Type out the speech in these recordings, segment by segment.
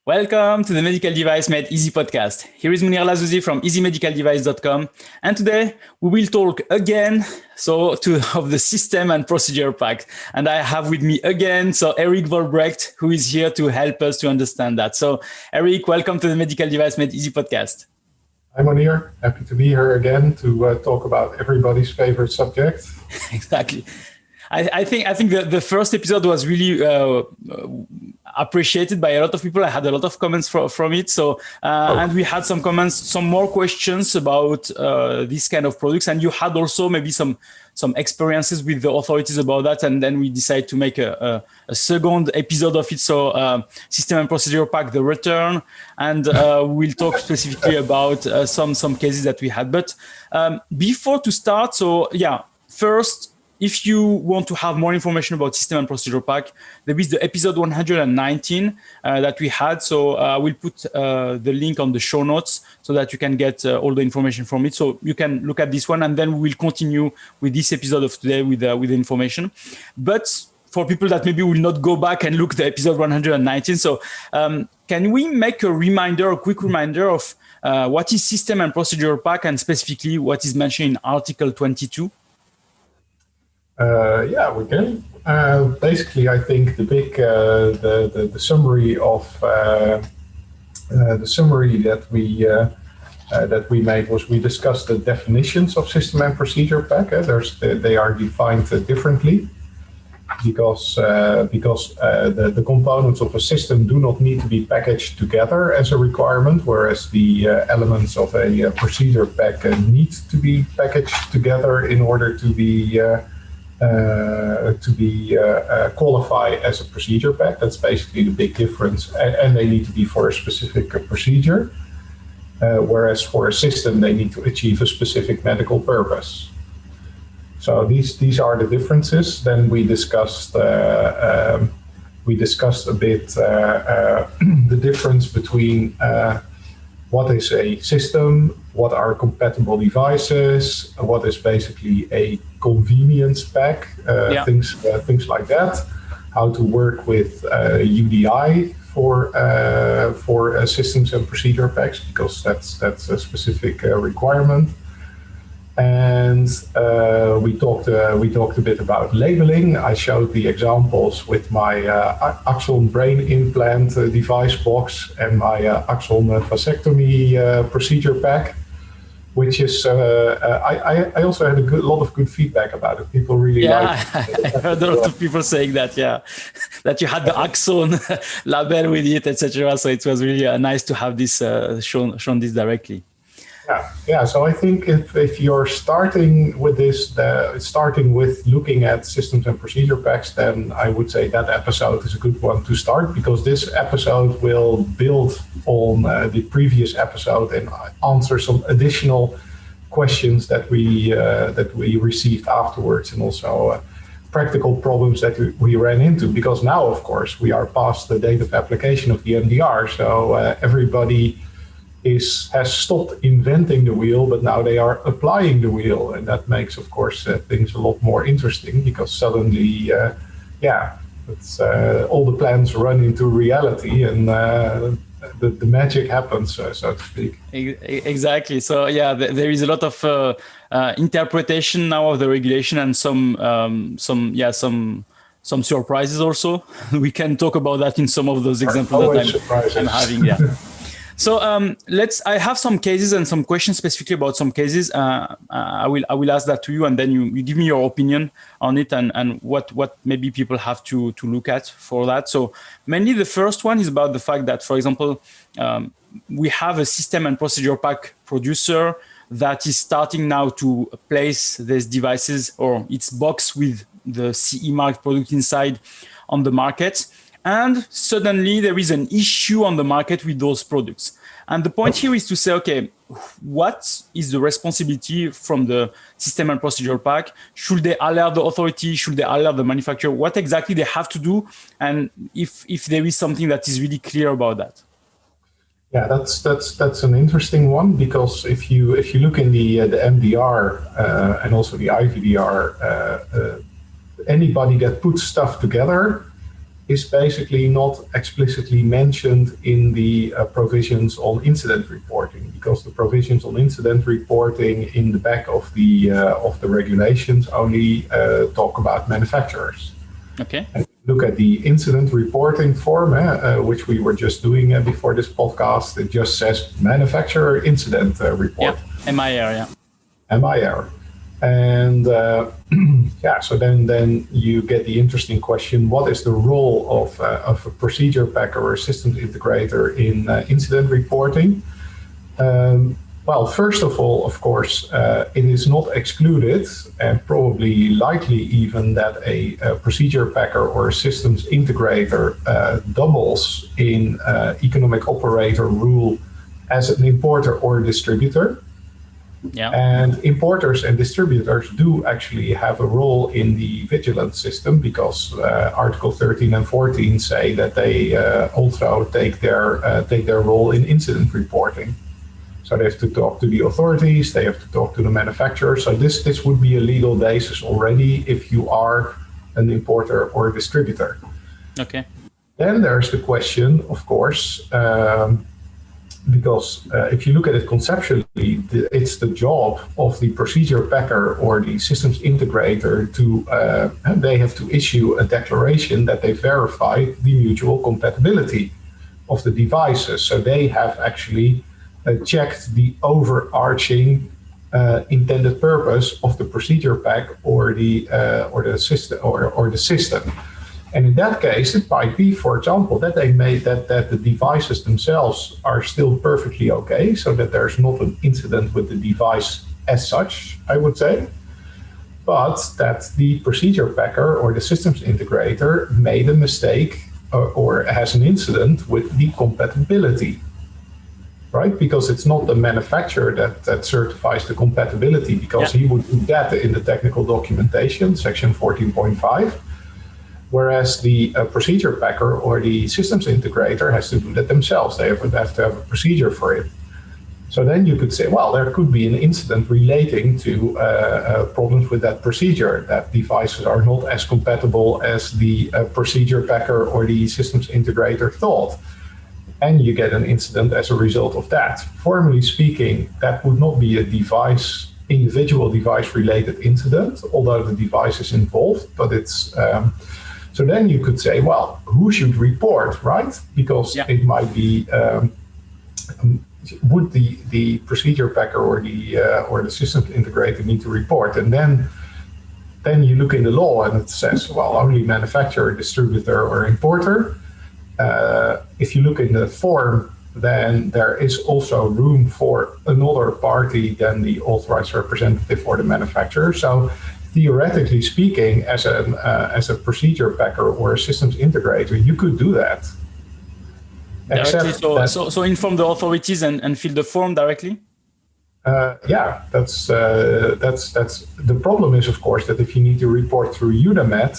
Welcome to the Medical Device Made Easy podcast. Here is Munir Lazouzi from easymedicaldevice.com. And today we will talk again of the system and procedure pack. And I have with me again, Erik Vollebregt, who is here to help us to understand that. So Erik, welcome to the Medical Device Made Easy podcast. Hi Munir, happy to be here again to talk about everybody's favorite subject. Exactly. I think the first episode was really appreciated by a lot of people. I had a lot of comments from it. And we had some comments, some more questions about these kind of products. And you had also maybe some experiences with the authorities about that. And then we decided to make a second episode of it. So System and Procedure Pack, the return. And we'll talk specifically about some cases that we had. But before to start, first, if you want to have more information about System and Procedure Pack, there is the episode 119 that we had. So we'll put the link on the show notes so that you can get all the information from it. So you can look at this one, and then we will continue with this episode of today with the information. But for people that maybe will not go back and look at the episode 119, so can we make a quick reminder of what is System and Procedure Pack, and specifically what is mentioned in Article 22? We can. Basically, I think the big the summary of the summary that we made was we discussed the definitions of System and Procedure Pack. They are defined differently because the components of a system do not need to be packaged together as a requirement, whereas the elements of a procedure pack need to be packaged together in order to be qualify as a procedure pack. That's basically the big difference, and they need to be for a specific procedure, whereas for a system they need to achieve a specific medical purpose. So these are the differences. Then we discussed a bit the difference between what is a system, what are compatible devices, what is basically a convenience pack, things like that, how to work with UDI for systems and procedure packs, because that's a specific requirement. And we talked a bit about labeling. I showed the examples with my axon brain implant device box and my axon vasectomy procedure pack, which is I also had a lot of good feedback about it. People really liked it. I heard a lot of people saying that, that you had the axon label with it, etc. So it was really nice to have this shown this directly. Yeah. So I think if you're starting with this, starting with looking at systems and procedure packs, then I would say that episode is a good one to start, because this episode will build on the previous episode and answer some additional questions that we received afterwards, and also practical problems that we ran into, because now, of course, we are past the date of application of the MDR. So everybody has stopped inventing the wheel, but now they are applying the wheel, and that makes, of course, things a lot more interesting, because suddenly, all the plans run into reality, and the magic happens, so to speak. Exactly. So there is a lot of interpretation now of the regulation, and some surprises also. We can talk about that in some of those examples that I'm having. Yeah. So I have some cases and some questions specifically about some cases. I will ask that to you, and then you give me your opinion on it, and what maybe people have to look at for that. So mainly the first one is about the fact that, for example, we have a system and procedure pack producer that is starting now to place these devices or its box with the CE marked product inside on the market. And suddenly there is an issue on the market with those products. And the point here is to say, okay, what is the responsibility from the system and procedure pack? Should they alert the authority? Should they alert the manufacturer? What exactly they have to do? And if there is something that is really clear about that? Yeah, that's an interesting one, because if you look in the MDR and also the IVDR, anybody that puts stuff together is basically not explicitly mentioned in the provisions on incident reporting, because the provisions on incident reporting in the back of the regulations only talk about manufacturers. Okay. And look at the incident reporting form, which we were just doing before this podcast. It just says manufacturer incident report. Yeah, MIR, yeah. MIR. And so then you get the interesting question: what is the role of a procedure packer or a systems integrator in incident reporting? Well, first of all, of course, it is not excluded, and probably likely even, that a procedure packer or a systems integrator doubles in economic operator rule as an importer or distributor. Yeah. And importers and distributors do actually have a role in the vigilance system, because Article 13 and 14 say that they also take their role in incident reporting. So they have to talk to the authorities, they have to talk to the manufacturer. So this would be a legal basis already if you are an importer or a distributor. Okay. Then there's the question, of course, because if you look at it conceptually, it's the job of the procedure packer or the systems integrator to, they have to issue a declaration that they verify the mutual compatibility of the devices. So they have actually checked the overarching intended purpose of the procedure pack or the system. And in that case, it might be, for example, that they made that the devices themselves are still perfectly okay, so that there's not an incident with the device as such, I would say, but that the procedure packer or the systems integrator made a mistake or has an incident with the compatibility, right? Because it's not the manufacturer that certifies the compatibility, because he would do that in the technical documentation, section 14.5. Whereas the procedure packer or the systems integrator has to do that themselves. They have to have a procedure for it. So then you could say, well, there could be an incident relating to problems with that procedure, that devices are not as compatible as the procedure packer or the systems integrator thought. And you get an incident as a result of that. Formally speaking, that would not be a individual device related incident, although the device is involved, but it's... So then you could say, well, who should report, right? Because it might be, would the procedure packer or the systems integrator need to report? And then you look in the law and it says, well, only manufacturer, distributor, or importer. If you look in the form, then there is also room for another party than the authorized representative or the manufacturer. So theoretically speaking, as a procedure packer or a systems integrator, you could do that. Directly, so inform the authorities and fill the form directly? That's the problem is, of course, that if you need to report through UNAMED,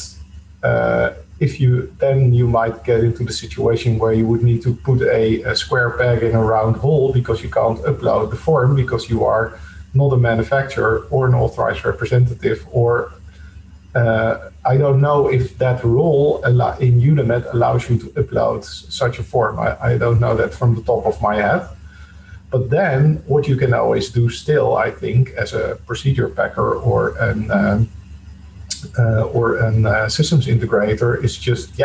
then you might get into the situation where you would need to put a square peg in a round hole, because you can't upload the form because you are not a manufacturer or an authorized representative, or I don't know if that role in UNAMED allows you to upload such a form. I don't know that from the top of my head. But then what you can always do still, I think, as a procedure packer or an systems integrator is just,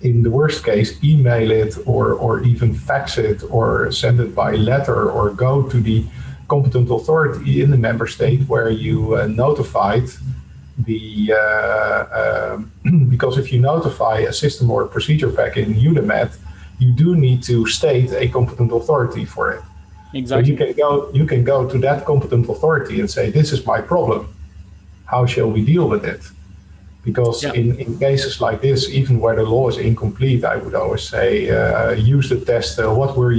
in the worst case, email it or even fax it or send it by letter or go to the competent authority in the member state where you notified because if you notify a system or a procedure pack in UNAMED, you do need to state a competent authority for it. Exactly. So you can go to that competent authority and say, this is my problem. How shall we deal with it? Because in cases like this, even where the law is incomplete, I would always say, use the test. What would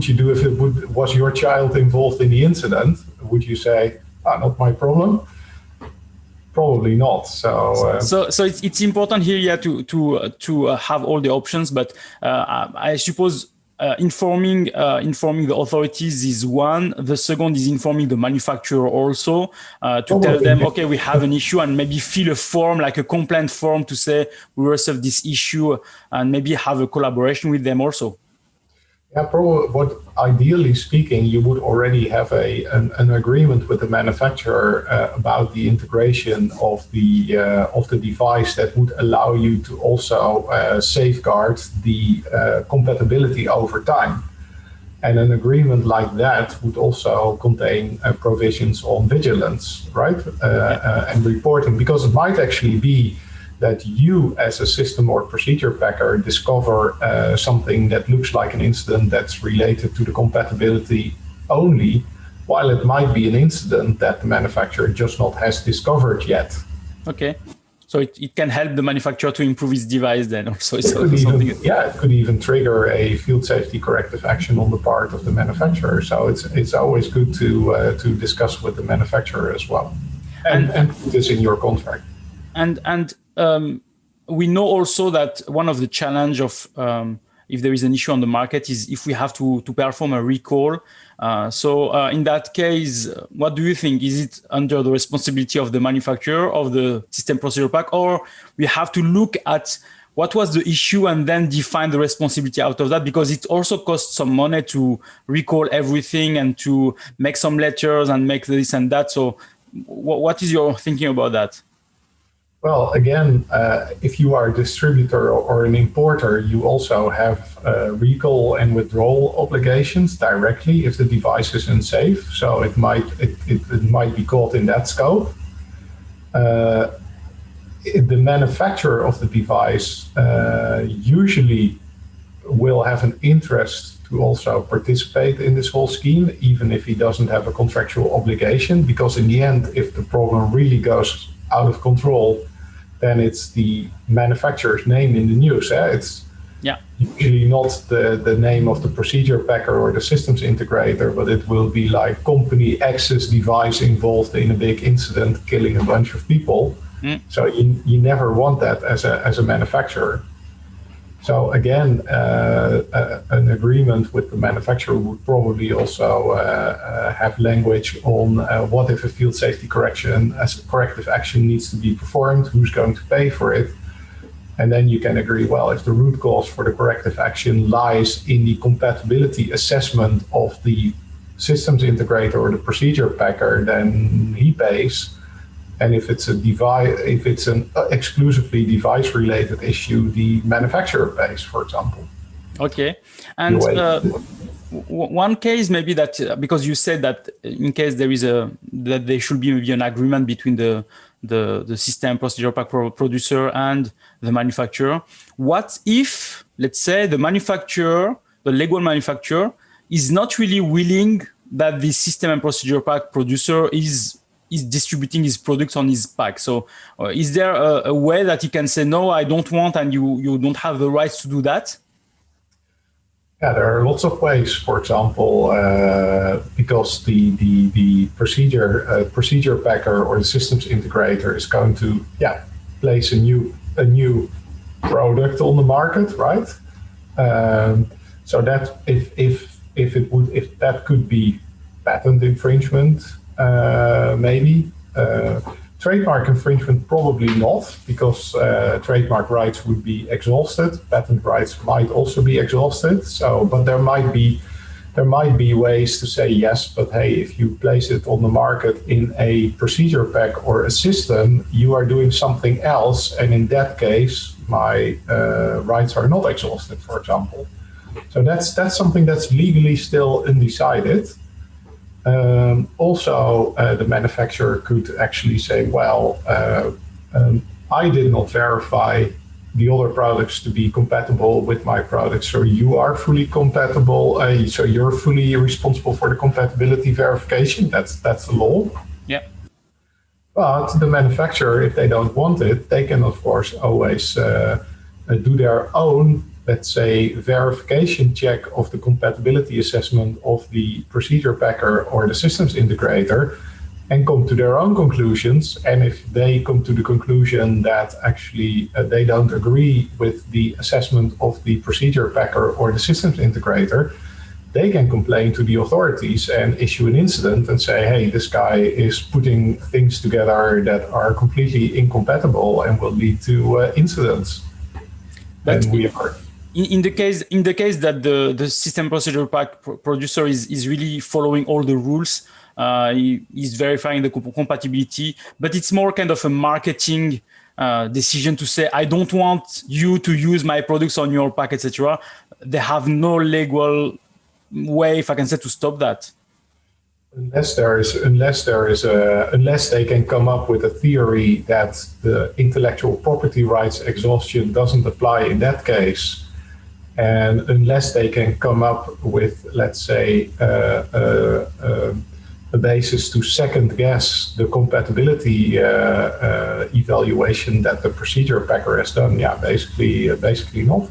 you do if was your child involved in the incident? Would you say, not my problem? Probably not. So it's important here, to have all the options. But I suppose informing the authorities is one. The second is informing the manufacturer also to tell them, okay, we have an issue, and maybe fill a form, like a complaint form, to say we resolve this issue, and maybe have a collaboration with them also. Yeah, probably. What ideally speaking, you would already have an agreement with the manufacturer about the integration of the device that would allow you to also safeguard the compatibility over time. And an agreement like that would also contain provisions on vigilance, right, and reporting, because it might actually be that you as a system or procedure packer discover something that looks like an incident that's related to the compatibility only, while it might be an incident that the manufacturer just not has discovered yet. Okay. So it can help the manufacturer to improve its device then also. It could even trigger a field safety corrective action on the part of the manufacturer. So it's always good to discuss with the manufacturer as well, and put this in your contract. And we know also that one of the challenge of if there is an issue on the market is if we have to perform a recall. So in that case, what do you think? Is it under the responsibility of the manufacturer of the system procedure pack, or we have to look at what was the issue and then define the responsibility out of that? Because it also costs some money to recall everything and to make some letters and make this and that. So what is your thinking about that? Well, again, if you are a distributor or an importer, you also have recall and withdrawal obligations directly if the device is unsafe. So it might be caught in that scope. The manufacturer of the device usually will have an interest to also participate in this whole scheme, even if he doesn't have a contractual obligation, because in the end, if the problem really goes out of control, then it's the manufacturer's name in the news. It's usually not the name of the procedure packer or the systems integrator, but it will be like company X's device involved in a big incident, killing a bunch of people. So you never want that as a manufacturer. So again, an agreement with the manufacturer would probably also have language on what if a field safety corrective action needs to be performed, who's going to pay for it. And then you can agree, well, if the root cause for the corrective action lies in the compatibility assessment of the systems integrator or the procedure packer, then he pays. And if it's an exclusively device-related issue, the manufacturer pays, for example. Okay. And one case maybe that, because you said that in case that there should be maybe an agreement between the system procedure pack producer and the manufacturer. What if, let's say, the legal manufacturer, is not really willing that the system and procedure pack producer is distributing his products on his pack? So is there a way that he can say, no, I don't want, and you don't have the rights to do that? Yeah, there are lots of ways. For example, because the procedure packer or the systems integrator is going to place a new product on the market, right? So that if that could be patent infringement. Maybe trademark infringement, probably not, because trademark rights would be exhausted. Patent rights might also be exhausted. So, but there might be ways to say yes, but hey, if you place it on the market in a procedure pack or a system, you are doing something else, and in that case, my rights are not exhausted, for example. So that's something that's legally still undecided. Also, the manufacturer could actually say, well, I did not verify the other products to be compatible with my products, so you are fully compatible, so you're fully responsible for the compatibility verification. That's the law. Yeah. But the manufacturer, if they don't want it, they can, of course, always do their own, let's say, verification check of the compatibility assessment of the procedure packer or the systems integrator, and come to their own conclusions. And if they come to the conclusion that actually they don't agree with the assessment of the procedure packer or the systems integrator, they can complain to the authorities and issue an incident and say, hey, this guy is putting things together that are completely incompatible and will lead to incidents. But and we are in the case that the system procedure pack producer is really following all the rules, he's verifying the compatibility, but it's more kind of a marketing decision to say, I don't want you to use my products on your pack, etc. They have no legal way, if I can say, to stop that. Unless they can come up with a theory that the intellectual property rights exhaustion doesn't apply in that case, and unless they can come up with, let's say, a basis to second guess the compatibility evaluation that the procedure packer has done, yeah, basically not.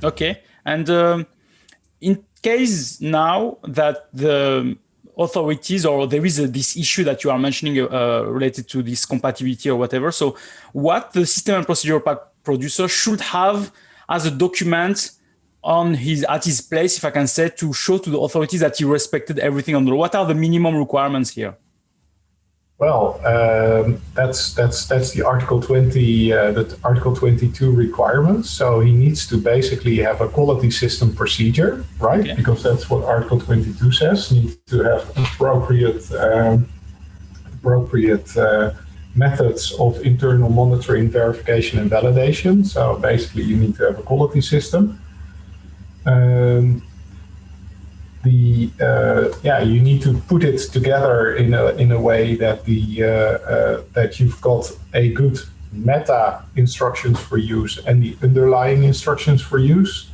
Okay, and in case now that the authorities, or there is this issue that you are mentioning related to this compatibility or whatever, so what the system and procedure pack producer should have as a document at his place, if I can say, to show to the authorities that he respected everything on the law? What are the minimum requirements here? Well, that's the Article 20, the Article 22 requirements. So he needs to basically have a quality system procedure, right? Okay. Because that's what Article 22 says. You need to have appropriate methods of internal monitoring, verification, and validation. So basically, you need to have a quality system. You need to put it together in a way that that you've got a good meta instructions for use and the underlying instructions for use.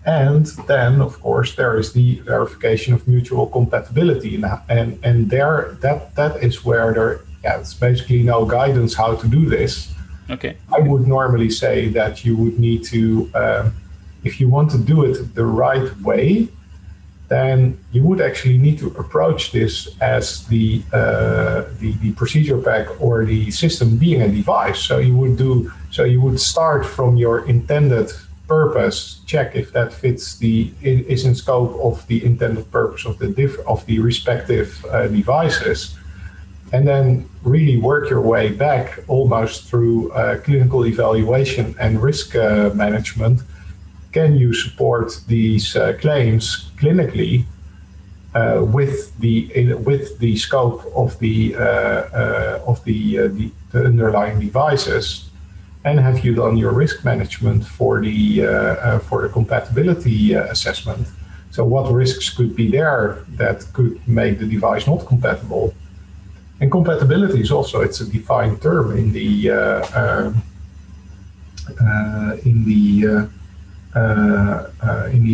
And then, of course, there is the verification of mutual compatibility, and there that is where it's basically no guidance how to do this. Okay. I would normally say that you would need to, if you want to do it the right way, then you would actually need to approach this as the procedure pack or the system being a device. So you would start from your intended purpose, check if that is in scope of the intended purpose of the respective devices, and then really work your way back almost through clinical evaluation and risk management. Can you support these claims clinically with the scope of the underlying devices? And have you done your risk management for the compatibility assessment? So what risks could be there that could make the device not compatible? And compatibility is also, it's a defined term in the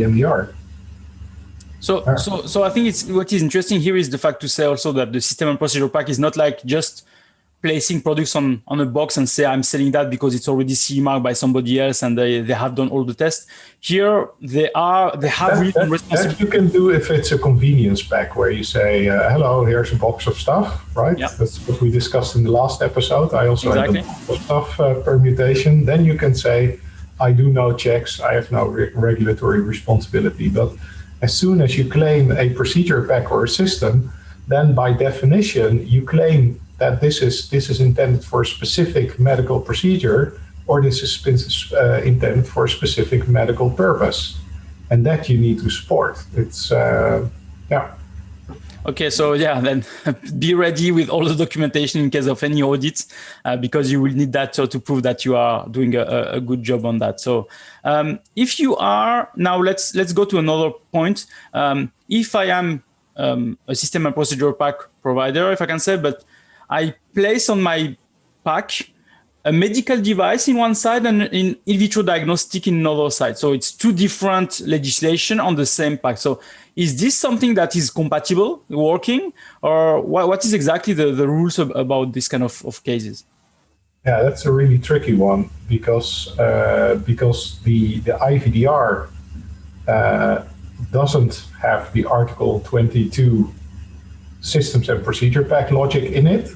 MDR. So I think what is interesting here is the fact to say also that the system and procedure pack is not like just placing products on a box and say, I'm selling that because it's already CE marked by somebody else and they have done all the tests. Here, they have written responsibility. That you can do if it's a convenience pack where you say, hello, here's a box of stuff, right? Yeah. That's what we discussed in the last episode. I also had a box of stuff permutation. Then you can say, I do no checks, I have no regulatory responsibility. But as soon as you claim a procedure pack or a system, then by definition, you claim that this is intended for a specific medical procedure, or this is intended for a specific medical purpose, and that you need to support. It's Okay, so then be ready with all the documentation in case of any audits, because you will need that to prove that you are doing a good job on that. So if you are, now let's go to another point. If I am a system and procedure pack provider, if I can say, but I place on my pack a medical device in one side and an in vitro diagnostic in another side. So it's two different legislation on the same pack. So is this something that is compatible, working, or what is exactly the rules about this kind of cases? Yeah, that's a really tricky one because the IVDR doesn't have the Article 22 systems and procedure pack logic in it.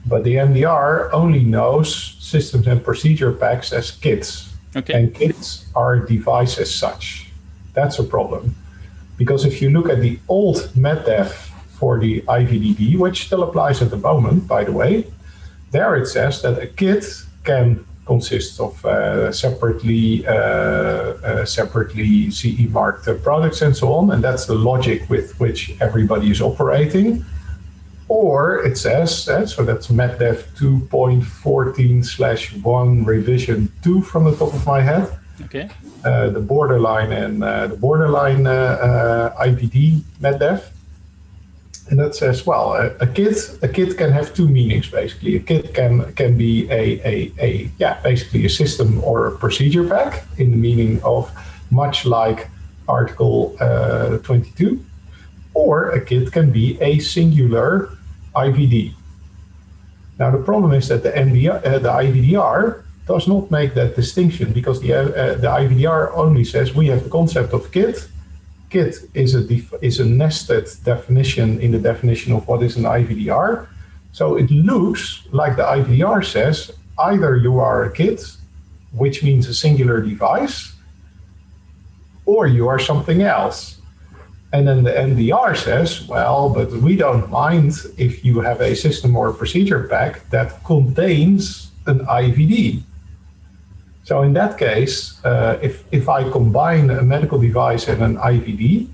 But the MDR only knows systems and procedure packs as kits. Okay. And kits are devices as such. That's a problem. Because if you look at the old MedDev for the IVDD, which still applies at the moment, by the way, there it says that a kit can consist of separately CE marked products and so on. And that's the logic with which everybody is operating. Or it says, so that's MedDev 2.14/1 revision 2 from the top of my head. Okay. The borderline and the borderline IVD MedDev. And that says, well, a kit can have two meanings basically. A kit can be basically a system or a procedure pack in the meaning of much like Article 22. Or a kit can be a singular IVD. Now the problem is that the IVDR does not make that distinction because the IVDR only says we have the concept of kit. Kit is a nested definition in the definition of what is an IVDR. So it looks like the IVDR says either you are a kit, which means a singular device, or you are something else. And then the MDR says, well, but we don't mind if you have a system or a procedure pack that contains an IVD. So in that case, if I combine a medical device and an IVD,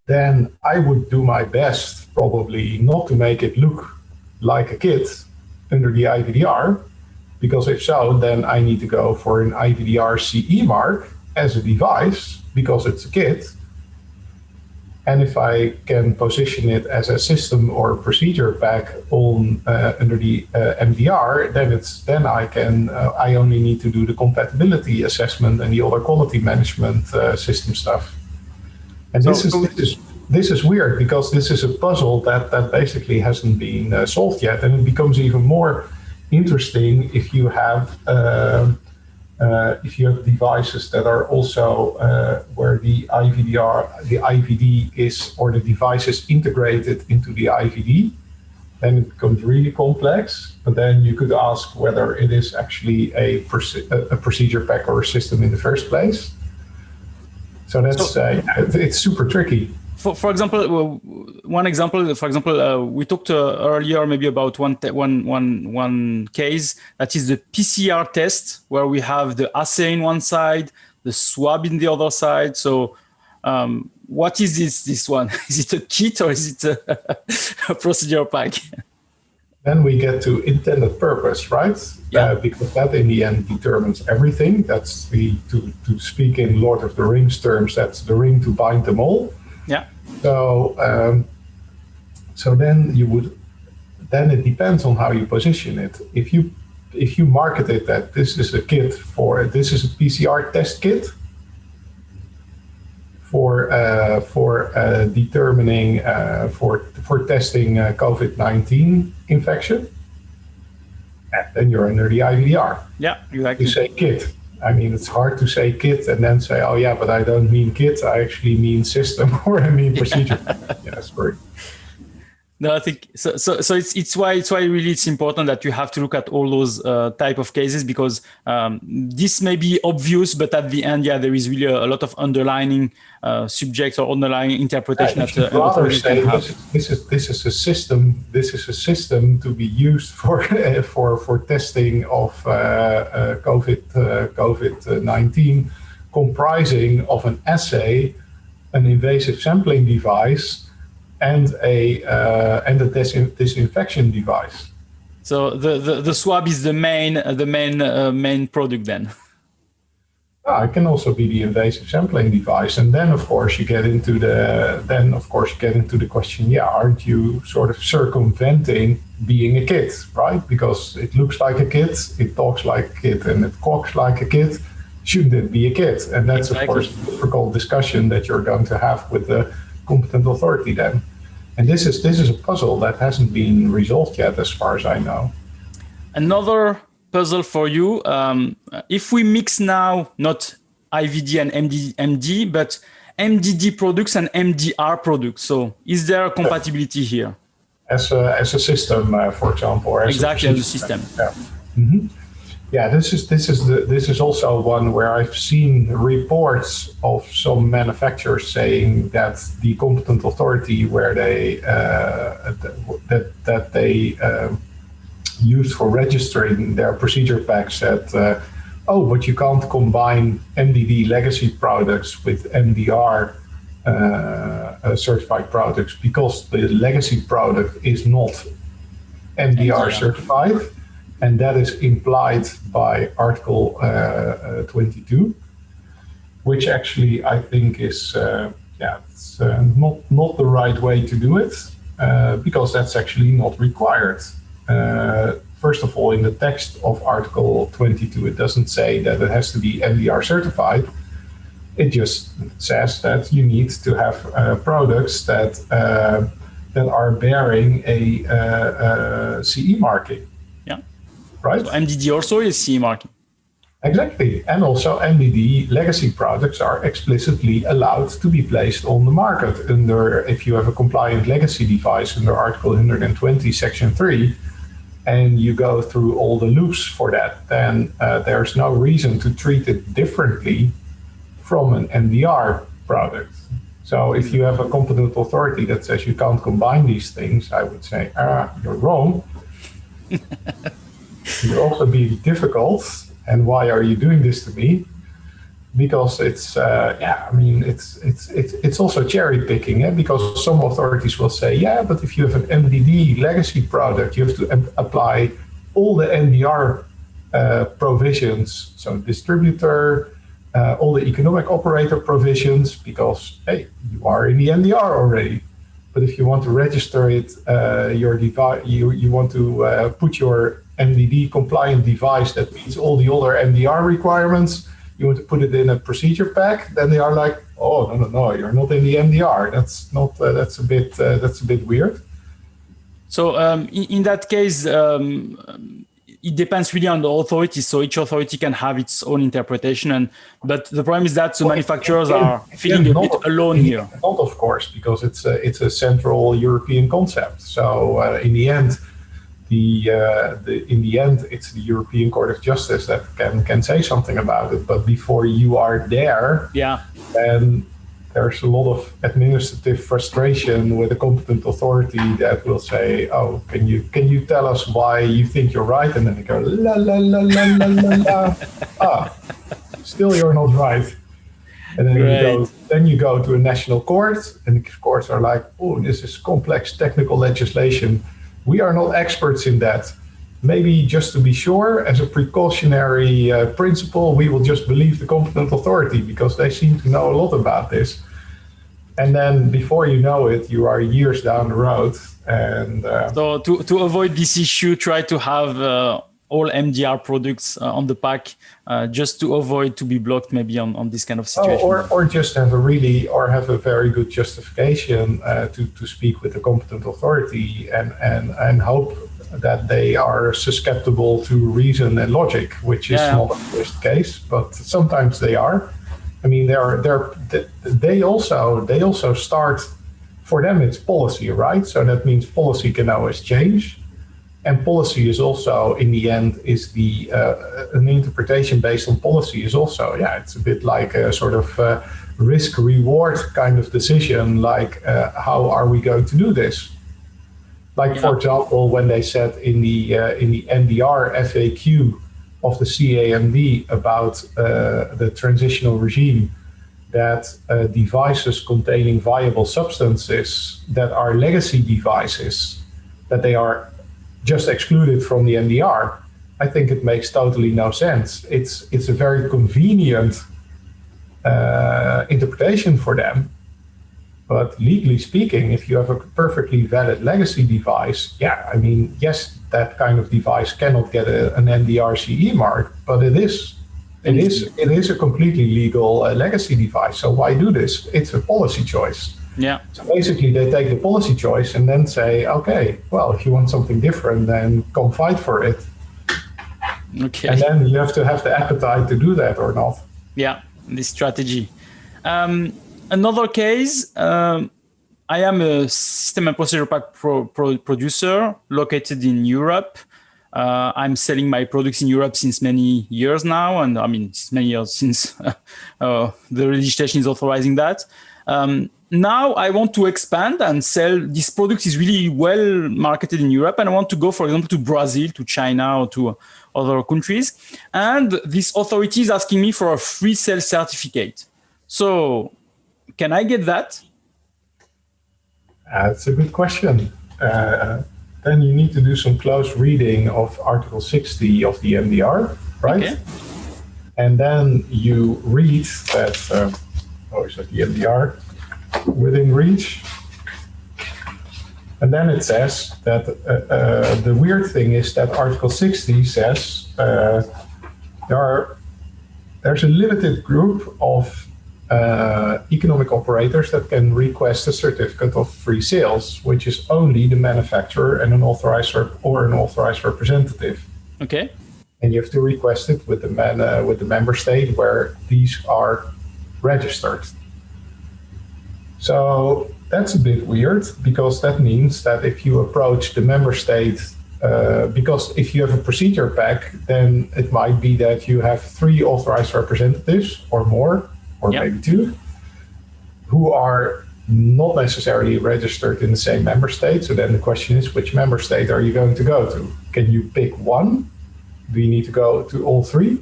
then I would do my best probably not to make it look like a kit under the IVDR, because if so, then I need to go for an IVDR CE mark as a device because it's a kit. And if I can position it as a system or procedure pack on under the MDR, then I only need to do the compatibility assessment and the other quality management system stuff. And this is weird because this is a puzzle that basically hasn't been solved yet, and it becomes even more interesting if you have devices that are also where the IVD is, or the device is integrated into the IVD, then it becomes really complex. But then you could ask whether it is actually a procedure pack or a system in the first place. So that's it's super tricky. For example, we talked earlier maybe about one case that is the PCR test, where we have the assay in one side, the swab in the other side. So what is this one? Is it a kit or is it a procedure pack? Then we get to intended purpose, right? Yeah. Because that in the end determines everything. That's to speak in Lord of the Rings terms, that's the ring to bind them all. Yeah. So then it depends on how you position it. If you market it that this is a kit this is a PCR test kit for determining for testing COVID-19 infection, and then you're under the IVDR. Yeah, exactly. You say kit. I mean, it's hard to say kit and then say, oh yeah, but I don't mean kit, I actually mean system or I mean procedure. Yeah, sorry. No, I think so. It's why really it's important that you have to look at all those type of cases, because this may be obvious, but at the end, there is really a lot of underlying subjects or underlying interpretation that authorities can have. This is a system. This is a system to be used for testing of COVID-19, comprising of an assay, an invasive sampling device, and a disinfection device. So the swab is the main product then. It can also be the invasive sampling device, and then of course you get into the question: aren't you sort of circumventing being a kit, right? Because it looks like a kit, it talks like a kit, and it quacks like a kit. Shouldn't it be a kit? And that's exactly. Of course a difficult discussion that you're going to have with the competent authority then. And this is a puzzle that hasn't been resolved yet, as far as I know. Another puzzle for you, if we mix now not IVD and MD, but MDD products and MDR products. So is there a compatibility here? As a system, for example, or exactly as a system. Yeah. Mm-hmm. Yeah, this is also one where I've seen reports of some manufacturers saying that the competent authority where they that they used for registering their procedure pack said, oh, but you can't combine MDD legacy products with MDR certified products because the legacy product is not MDR certified. And that is implied by Article 22, which actually I think is it's, not the right way to do it, because that's actually not required. First of all, in the text of Article 22, it doesn't say that it has to be MDR certified. It just says that you need to have products that are bearing a CE marking. Right. So MDD also is CE marking. Exactly. And also MDD legacy products are explicitly allowed to be placed on the market under, if you have a compliant legacy device under Article 120, Section 3, and you go through all the loops for that, then there's no reason to treat it differently from an MDR product. So if you have a competent authority that says you can't combine these things, I would say, you're wrong. You're also being difficult, and why are you doing this to me? Because it's it's also cherry picking, because some authorities will say, yeah, but if you have an MDD legacy product, you have to apply all the MDR provisions, so distributor, all the economic operator provisions, because hey, you are in the MDR already. But if you want to register it, your device, you want to put your MDD compliant device that meets all the other MDR requirements, you want to put it in a procedure pack, then they are like, oh, no, you're not in the MDR. That's not, that's a bit weird. So in that case, it depends really on the authority. So each authority can have its own interpretation. But the problem is that the manufacturers are feeling a bit alone here. Not, of course, because it's a central European concept. So in the end, it's the European Court of Justice that can say something about it. But before you are there, then there's a lot of administrative frustration with a competent authority that will say, "Oh, can you tell us why you think you're right?" And then they go, "La la la la la la la." Still you're not right. And then you go to a national court, and the courts are like, "Oh, this is complex technical legislation. We are not experts in that. Maybe just to be sure, as a precautionary principle, we will just believe the competent authority because they seem to know a lot about this." And then before you know it, you are years down the road. And so to avoid this issue, try to have all MDR products on the pack, just to avoid to be blocked maybe on this kind of situation. Or just have a very good justification to speak with the competent authority and hope that they are susceptible to reason and logic, which is not always the case, but sometimes they are. I mean, they also start, for them it's policy, right? So that means policy can always change. And policy is also, in the end, is an interpretation based on policy is also, it's a bit like a sort of risk-reward kind of decision, like how are we going to do this? Like, for example, when they said in the MDR FAQ of the CAMD about the transitional regime, that devices containing viable substances that are legacy devices, that they are just excluded from the MDR, I think it makes totally no sense. It's a very convenient interpretation for them. But legally speaking, if you have a perfectly valid legacy device, yes, that kind of device cannot get an MDR CE mark, but it is a completely legal legacy device. So why do this? It's a policy choice. Yeah. So basically, they take the policy choice and then say, okay, well, if you want something different, then come fight for it. Okay. And then you have to have the appetite to do that or not. Yeah, this strategy. another case, I am a system and procedure pack producer located in Europe. I'm selling my products in Europe since many years now. And I mean, it's many years since the legislation is authorizing that. Now I want to expand and sell. This product is really well marketed in Europe. And I want to go, for example, to Brazil, to China, or to other countries. And this authority is asking me for a free sale certificate. So can I get that? That's a good question. Then you need to do some close reading of Article 60 of the MDR, right? Okay. And then you read that, is that the MDR within reach? And then it says that the weird thing is that Article 60 says there's a limited group of economic operators that can request a certificate of free sales, which is only the manufacturer and an authorized representative. Okay. And you have to request it with the member state where these are registered. So that's a bit weird, because that means that if you approach the member state, because if you have a procedure pack, then it might be that you have 3 authorized representatives or more, or maybe 2, who are not necessarily registered in the same member state. So then the question is, which member state are you going to go to? Can you pick one? Do you need to go to all 3?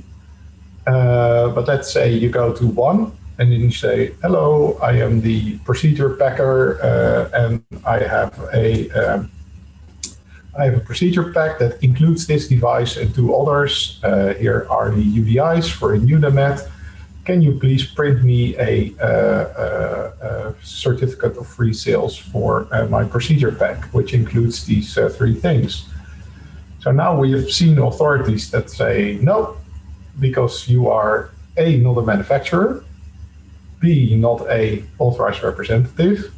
But let's say you go to one, and then you say, hello, I am the procedure packer, and I have a procedure pack that includes this device and 2 others. Here are the UDIs for a UDAMET. Can you please print me a certificate of free sales for my procedure pack, which includes these 3 things? So now we have seen authorities that say no, because you are A, not a manufacturer, B, not a authorized representative,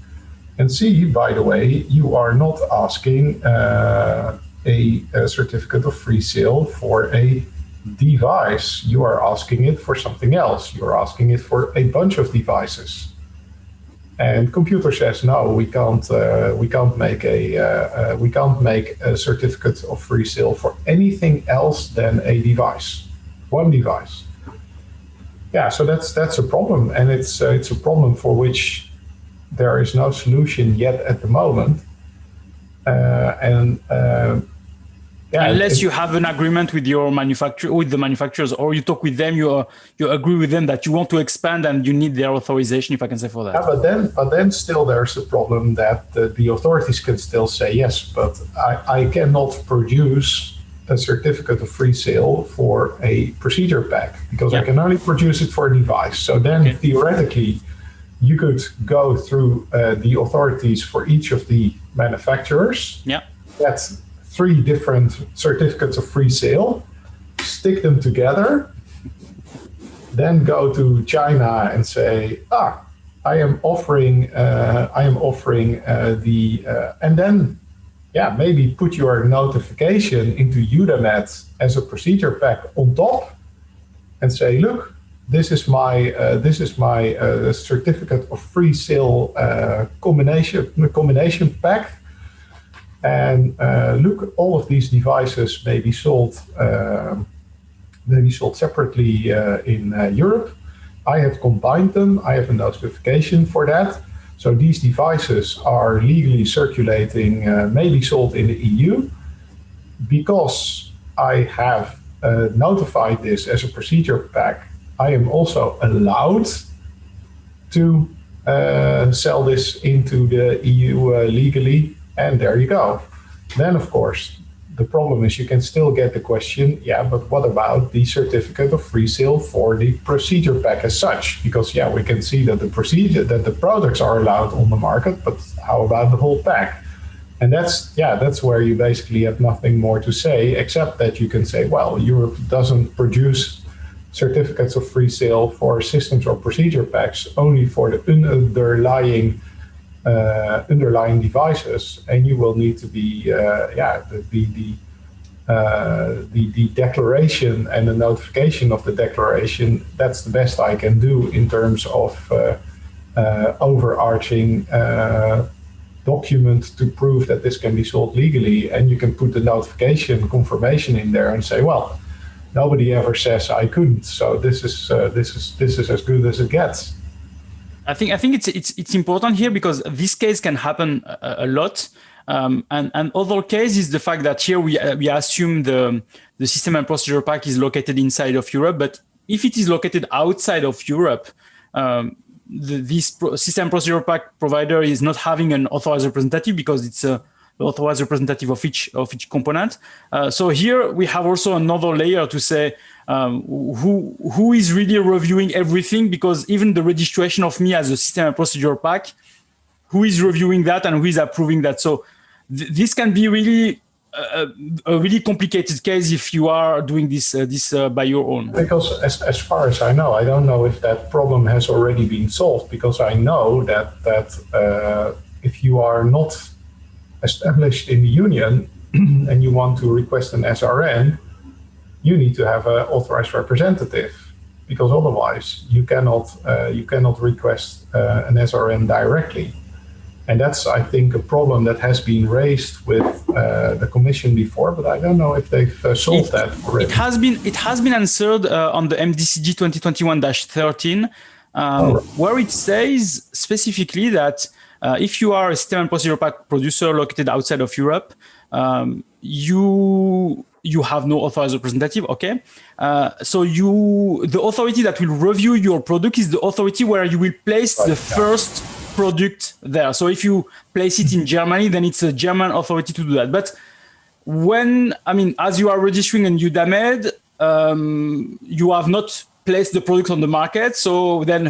and C, by the way, you are not asking a certificate of free sale for a device. You are asking it for something else. You are asking it for a bunch of devices. And computer says no, we can't make a certificate of free sale for anything else than a device, one device. Yeah, so that's a problem, and it's a problem for which there is no solution yet at the moment. Unless you have an agreement with your manufacturer, with the manufacturers, or you talk with them, you agree with them that you want to expand and you need their authorization, if I can say for that. Yeah, but then still there's a problem that the authorities can still say yes, but I cannot produce a certificate of free sale for a procedure pack, because I can only produce it for a device. So then theoretically, you could go through the authorities for each of the manufacturers. Yeah. That's 3 different certificates of free sale, stick them together, then go to China and say, I am offering and then maybe put your notification into UDAMET as a procedure pack on top, and say, look, this is my certificate of free sale combination pack. And look, all of these devices may be sold separately in Europe. I have combined them. I have a notification for that. So these devices are legally circulating, may be sold in the EU. Because I have notified this as a procedure pack, I am also allowed to sell this into the EU legally. And there you go. Then, of course, the problem is you can still get the question, but what about the certificate of free sale for the procedure pack as such? Because, we can see that the products are allowed on the market, but how about the whole pack? And that's where you basically have nothing more to say, except that you can say, well, Europe doesn't produce certificates of free sale for systems or procedure packs, only for the underlying devices, and you will need to be the declaration and the notification of the declaration. That's the best I can do in terms of overarching document to prove that this can be sold legally, and you can put the notification confirmation in there and say, well, nobody ever says I couldn't, so this is as good as it gets. I think it's important here because this case can happen a lot. And other case is the fact that here we assume the system and procedure pack is located inside of Europe, but if it is located outside of Europe, this system procedure pack provider is not having an authorized representative because it's the authorized representative of each component. So here we have also another layer to say who is really reviewing everything, because even the registration of me as a system and procedure pack, who is reviewing that and who is approving that? So this can be really a really complicated case if you are doing this by your own. Because as far as I know, I don't know if that problem has already been solved, because I know that if you are not established in the union and you want to request an SRN, you need to have an authorized representative, because otherwise you cannot request an SRN directly. And that's, I think, a problem that has been raised with the Commission before, but I don't know if they've solved that already. It has been answered on the MDCG 2021-13, where it says specifically that if you are a system and procedure pack producer located outside of Europe, you have no authorized representative. Okay, so the authority that will review your product is the authority where you will place the first product there. So if you place it in Germany, then it's a German authority to do that. But as you are registering in UDAMED, you have not placed the product on the market. So then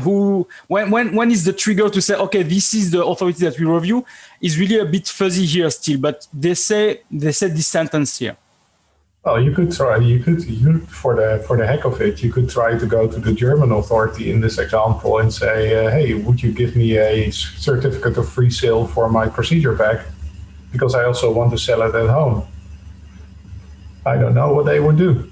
when is the trigger to say, okay, this is the authority that will review, is really a bit fuzzy here still, but they said this sentence here. Well, you could try. For the heck of it, you could try to go to the German authority in this example and say, "Hey, would you give me a certificate of free sale for my procedure pack? Because I also want to sell it at home." I don't know what they would do.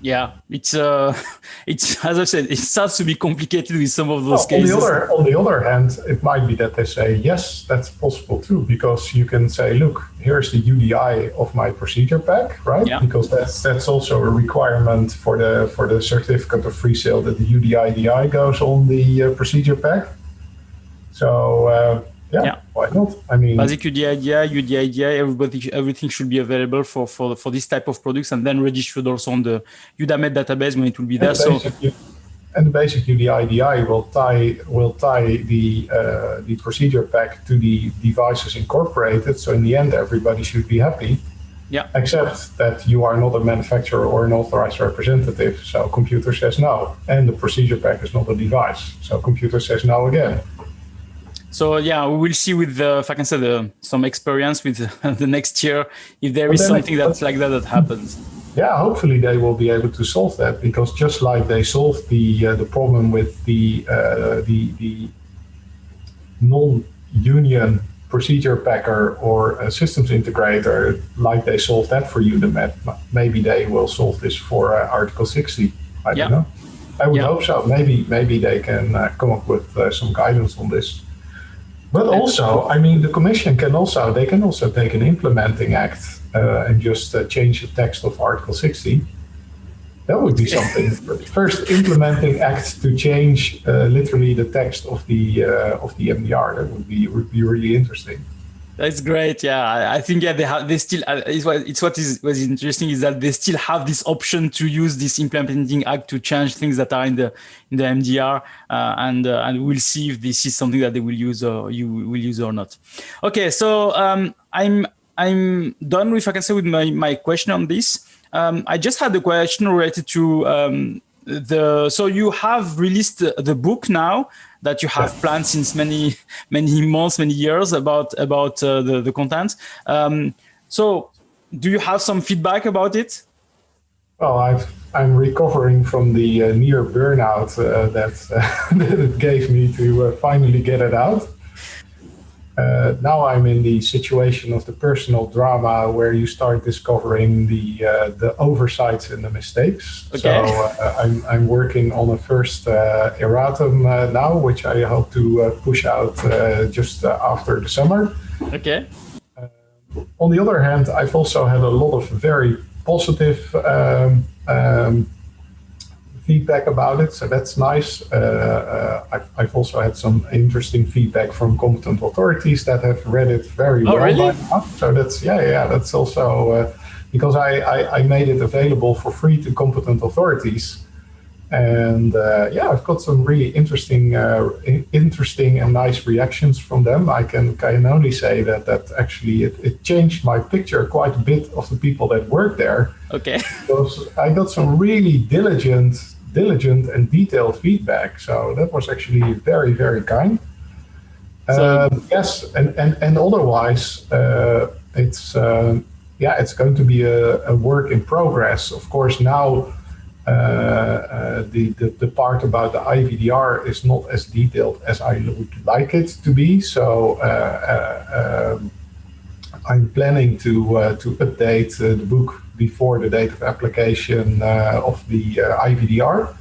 Yeah, it's as I said, it starts to be complicated with some of those cases. On the other hand, it might be that they say, yes, that's possible too, because you can say, look, here's the UDI of my procedure pack, right? Yeah. Because that's also a requirement for the certificate of free sale, that the UDI goes on the procedure pack. So yeah, why not? Basic UDI, everything should be available for this type of products, and then registered also on the UDAMED database when it will be there. And the basic UDI will tie the procedure pack to the devices incorporated. So in the end, everybody should be happy. Yeah. Except that you are not a manufacturer or an authorized representative. So computer says no, and the procedure pack is not a device. So computer says no again. So yeah, we will see with, if I can say, some experience with the next year, if there is something that's like that happens. Yeah, hopefully they will be able to solve that, because just like they solved the problem with the non-union procedure packer or a systems integrator, like they solved that for UDAMED, maybe they will solve this for Article 60. I don't know. I would hope so. Maybe they can come up with some guidance on this. But also, the Commission can also take an implementing act and just change the text of Article 60. That would be something. First implementing act to change literally the text of the MDR. That would be really interesting. That's great. Yeah, I think they still. What's interesting is that they still have this option to use this implementing act to change things that are in the MDR, and we'll see if this is something that they will use or you will use or not. Okay, so I'm done, if I can say, with my question on this. I just had a question related to so you have released the book now that you have planned since many months, many years about the content. So do you have some feedback about it? Well, I'm recovering from the near burnout that it gave me to finally get it out. now I'm in the situation of the personal drama where you start discovering the oversights and the mistakes. Okay. So I'm working on a first erratum now, which I hope to push out just after the summer. Okay. On the other hand, I've also had a lot of very positive feedback about it, so that's nice. I've also had some interesting feedback from competent authorities that have read it very well. Really? By now. So that's that's also because I made it available for free to competent authorities, and I've got some really interesting and nice reactions from them. I can only say that actually it changed my picture quite a bit of the people that work there. Okay. Because I got some really diligent and detailed feedback. So that was actually very, very kind. Yes, and otherwise, it's going to be a work in progress. Of course, now the part about the IVDR is not as detailed as I would like it to be. So I'm planning to update the book before the date of application of the IVDR,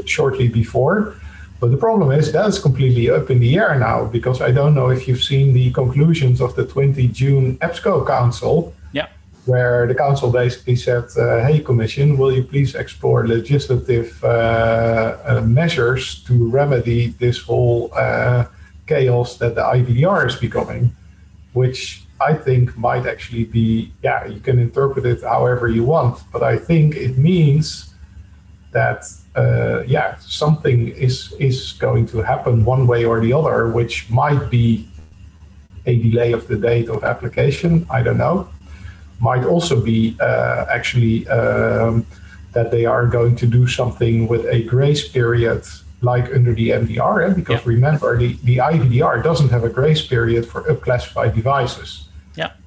shortly before. But the problem is that's completely up in the air now, because I don't know if you've seen the conclusions of the 20 June EBSCO Council, where the council basically said, hey, Commission, will you please explore legislative measures to remedy this whole chaos that the IVDR is becoming, which I think might actually be, you can interpret it however you want, but I think it means that, something is going to happen one way or the other, which might be a delay of the date of application, I don't know. Might also be that they are going to do something with a grace period like under the MDR, because remember, the IVDR doesn't have a grace period for upclassified devices.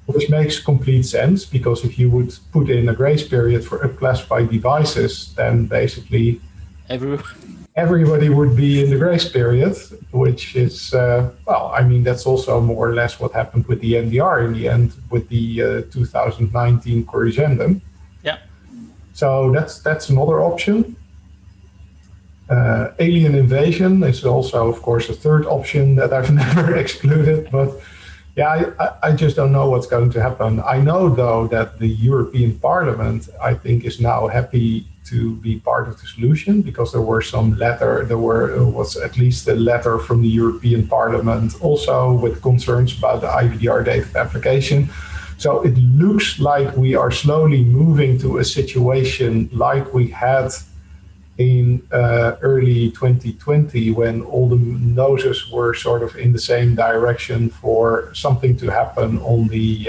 Which makes complete sense, because if you would put in a grace period for upclassified devices, then basically everybody would be in the grace period, which is, that's also more or less what happened with the MDR in the end with the 2019 corrigendum. So that's another option. Alien invasion is also, of course, a third option that I've never excluded, but I just don't know what's going to happen. I know, though, that the European Parliament, I think, is now happy to be part of the solution, because there was at least a letter from the European Parliament also with concerns about the IVDR date of application. So it looks like we are slowly moving to a situation like we had in early 2020, when all the noses were sort of in the same direction for something to happen on the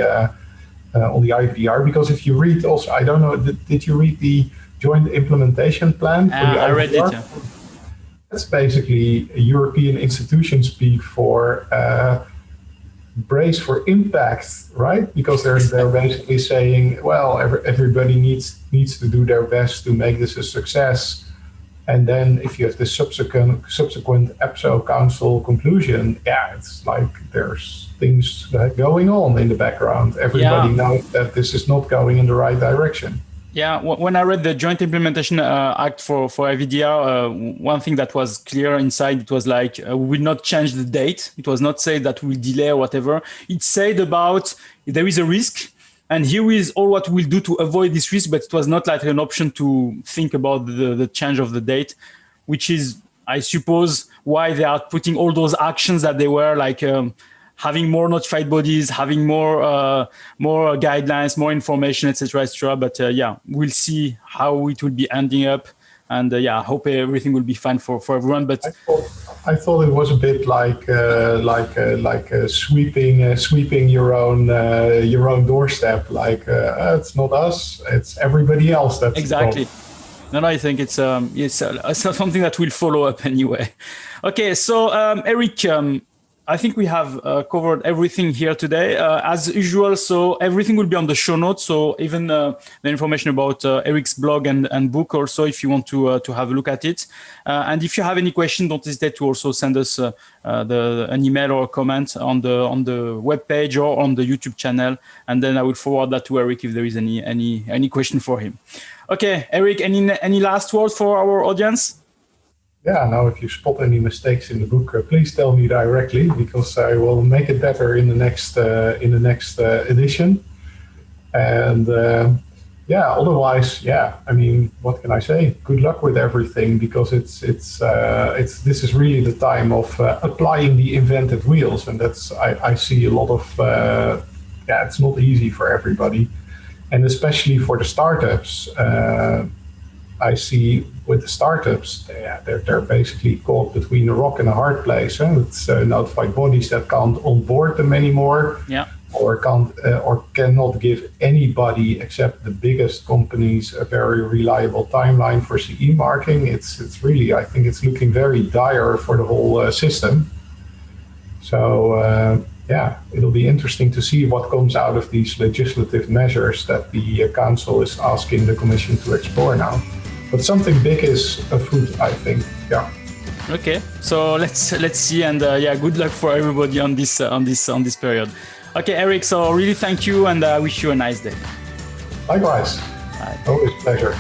IVDR. Because if you read also, I don't know, did you read the joint implementation plan for the IVDR? I read it. That's basically a European institution speak for brace for impact, right? Because they're basically saying, well, everybody needs to do their best to make this a success. And then if you have the subsequent EBSCO Council conclusion, it's like there's things going on in the background. Everybody knows that this is not going in the right direction. Yeah, when I read the Joint Implementation Act for IVDR, one thing that was clear inside, it was like, we will not change the date. It was not said that we'll delay or whatever. It said about there is a risk, and here is all what we'll do to avoid this risk, but it was not like an option to think about the change of the date, which is, I suppose, why they are putting all those actions that they were like having more notified bodies, having more guidelines, more information, etc., etc. But we'll see how it will be ending up, and I hope everything will be fine for everyone. But I thought it was a bit like sweeping your own doorstep. Like it's not us, it's everybody else. That's exactly. No, I think it's something that will follow up anyway. Okay, so Erik, I think we have covered everything here today, as usual. So everything will be on the show notes. So even the information about Erik's blog and book also, if you want to have a look at it. And if you have any question, don't hesitate to also send us an email or a comment on the webpage or on the YouTube channel. And then I will forward that to Erik if there is any question for him. Okay, Erik, any last words for our audience? Yeah, now if you spot any mistakes in the book, please tell me directly, because I will make it better in the next edition. And otherwise, I mean, what can I say? Good luck with everything, because this is really the time of applying the invented wheels, and that's I see a lot of it's not easy for everybody, and especially for the startups. I see with the startups, they're basically caught between a rock and a hard place. It's notified bodies that can't onboard them anymore, or cannot give anybody except the biggest companies a very reliable timeline for CE marking. It's really, I think it's looking very dire for the whole system. So it'll be interesting to see what comes out of these legislative measures that the Council is asking the Commission to explore now. But something big is afoot, I think. Yeah. Okay, so let's see, and good luck for everybody on this period. Okay, Erik. So really thank you, and I wish you a nice day. Likewise. Bye. Always a pleasure.